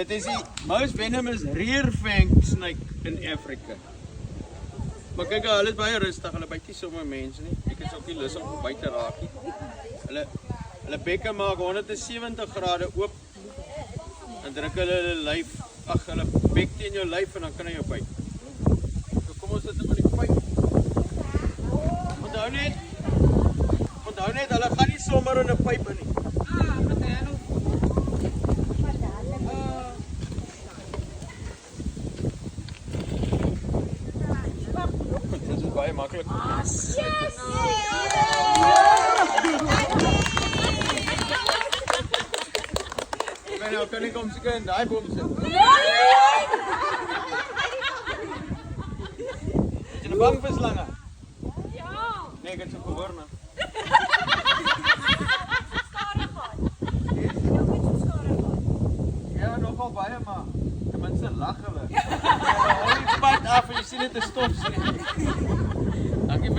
Dit is die most venomous rear fang snake in Afrika. Maar kyk, hulle is baie rustig, hulle byt nie sommer mense nie. Ek is ook nie lus om by te raak nie. Hulle bekke maak 170 grade oop. En druk hulle lyf, hulle bek teen jou lyf en dan kan hy jou byt. So kom ons sit in die pyp. Onthou net, hulle gaan nie sommer in 'n pyp in nie. Dit is baie maklik. Nou kan ek hom seker in daai boom sit. Is jy bang vir slange? Ja. Nee, ek het so gehoor nou. Ja, nogal baie maar ten minste lag hulle. Hulle hou die pad af en jy sien dit is stof. Dankie vir